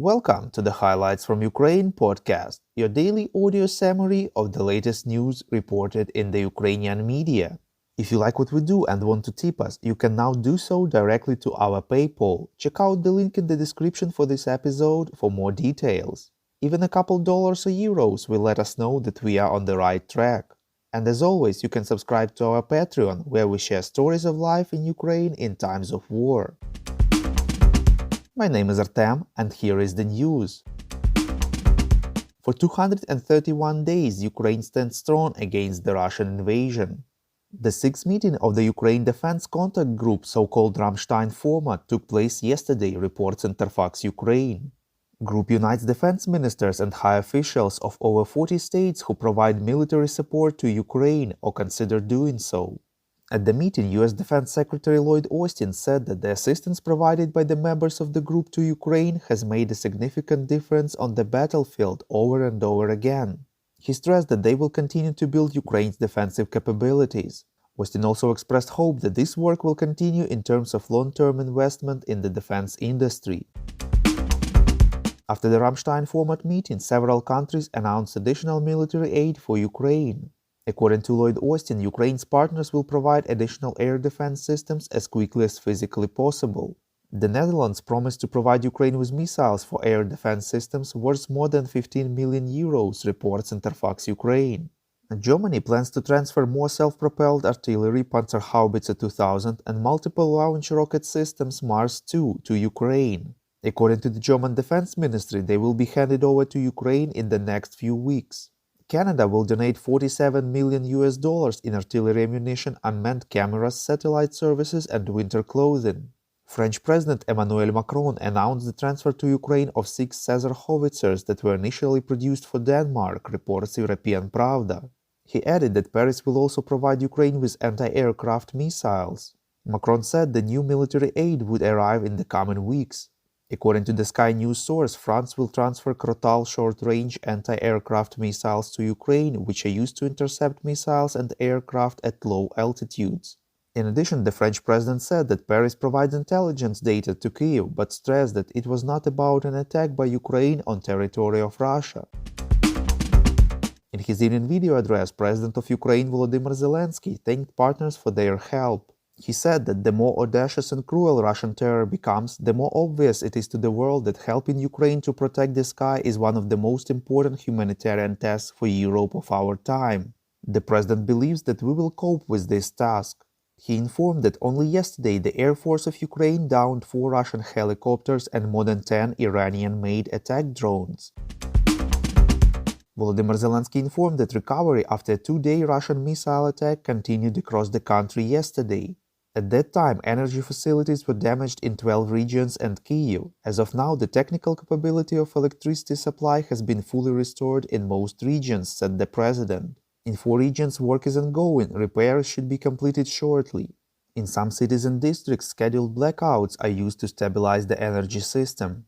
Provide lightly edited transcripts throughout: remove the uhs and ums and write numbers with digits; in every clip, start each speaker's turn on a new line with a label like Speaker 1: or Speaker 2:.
Speaker 1: Welcome to the Highlights from Ukraine podcast, your daily audio summary of the latest news reported in the Ukrainian media. If you like what we do and want to tip us, you can now do so directly to our PayPal. Check out the link in the description for this episode for more details. Even a couple dollars or euros will let us know that we are on the right track. And as always, you can subscribe to our Patreon, where we share stories of life in Ukraine in times of war. My name is Artem, and here is the news. For 231 days, Ukraine stands strong against the Russian invasion. The sixth meeting of the Ukraine Defense Contact Group, so-called Ramstein format, took place yesterday, reports Interfax Ukraine. Group unites defense ministers and high officials of over 40 states who provide military support to Ukraine or consider doing so. At the meeting, U.S. Defense Secretary Lloyd Austin said that the assistance provided by the members of the group to Ukraine has made a significant difference on the battlefield over and over again. He stressed that they will continue to build Ukraine's defensive capabilities. Austin also expressed hope that this work will continue in terms of long-term investment in the defense industry. After the Ramstein format meeting, several countries announced additional military aid for Ukraine. According to Lloyd Austin, Ukraine's partners will provide additional air defense systems as quickly as physically possible. The Netherlands promised to provide Ukraine with missiles for air defense systems worth more than 15 million euros, reports Interfax Ukraine. Germany plans to transfer more self-propelled artillery Panzerhaubitze 2000 and multiple launch rocket systems Mars 2 to Ukraine. According to the German Defense Ministry, they will be handed over to Ukraine in the next few weeks. Canada will donate $47 million in artillery ammunition, unmanned cameras, satellite services, and winter clothing. French President Emmanuel Macron announced the transfer to Ukraine of 6 Caesar howitzers that were initially produced for Denmark, reports European Pravda. He added that Paris will also provide Ukraine with anti-aircraft missiles. Macron said the new military aid would arrive in the coming weeks. According to the Sky News source, France will transfer Crotale short-range anti-aircraft missiles to Ukraine, which are used to intercept missiles and aircraft at low altitudes. In addition, the French president said that Paris provides intelligence data to Kyiv, but stressed that it was not about an attack by Ukraine on territory of Russia. In his evening video address, President of Ukraine Volodymyr Zelensky thanked partners for their help. He said that the more audacious and cruel Russian terror becomes, the more obvious it is to the world that helping Ukraine to protect the sky is one of the most important humanitarian tasks for Europe of our time. The president believes that we will cope with this task. He informed that only yesterday the Air Force of Ukraine downed 4 Russian helicopters and more than 10 Iranian-made attack drones. Volodymyr Zelensky informed that recovery after a 2-day Russian missile attack continued across the country yesterday. At that time, energy facilities were damaged in 12 regions and Kyiv. As of now, the technical capability of electricity supply has been fully restored in most regions, said the president. In 4 regions, work is ongoing. Repairs should be completed shortly. In some cities and districts, scheduled blackouts are used to stabilize the energy system.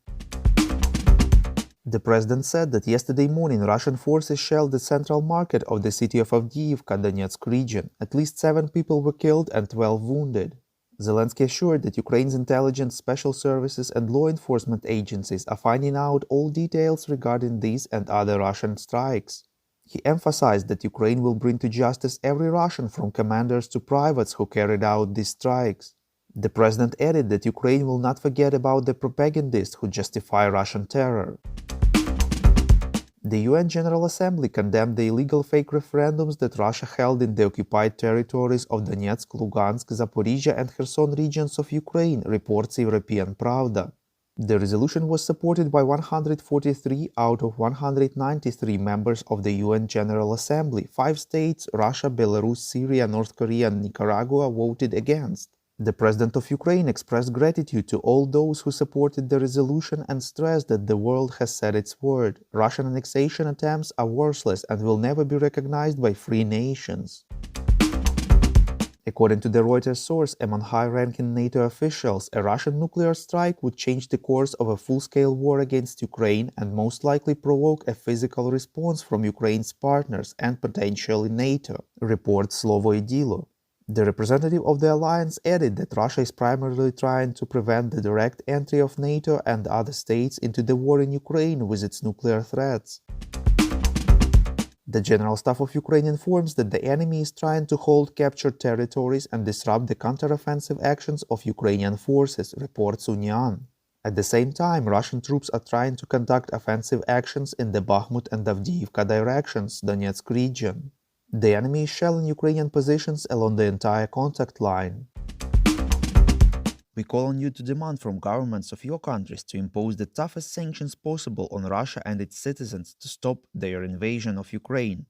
Speaker 1: The president said that yesterday morning Russian forces shelled the central market of the city of Avdiivka, Donetsk region. At least 7 people were killed and 12 wounded. Zelensky assured that Ukraine's intelligence, special services and law enforcement agencies are finding out all details regarding these and other Russian strikes. He emphasized that Ukraine will bring to justice every Russian, from commanders to privates, who carried out these strikes. The president added that Ukraine will not forget about the propagandists who justify Russian terror. The UN General Assembly condemned the illegal fake referendums that Russia held in the occupied territories of Donetsk, Lugansk, Zaporizhia and Kherson regions of Ukraine, reports European Pravda. The resolution was supported by 143 out of 193 members of the UN General Assembly. 5 states, Russia, Belarus, Syria, North Korea and Nicaragua, voted against. The President of Ukraine expressed gratitude to all those who supported the resolution and stressed that the world has said its word. Russian annexation attempts are worthless and will never be recognized by free nations. According to the Reuters source, among high-ranking NATO officials, a Russian nuclear strike would change the course of a full-scale war against Ukraine and most likely provoke a physical response from Ukraine's partners and potentially NATO, reports Slovo i Dilo. The representative of the alliance added that Russia is primarily trying to prevent the direct entry of NATO and other states into the war in Ukraine with its nuclear threats. The General Staff of Ukraine informs that the enemy is trying to hold captured territories and disrupt the counteroffensive actions of Ukrainian forces, reports Union. At the same time, Russian troops are trying to conduct offensive actions in the Bakhmut and Avdiivka directions, Donetsk region. The enemy is shelling Ukrainian positions along the entire contact line. We call on you to demand from governments of your countries to impose the toughest sanctions possible on Russia and its citizens to stop their invasion of Ukraine.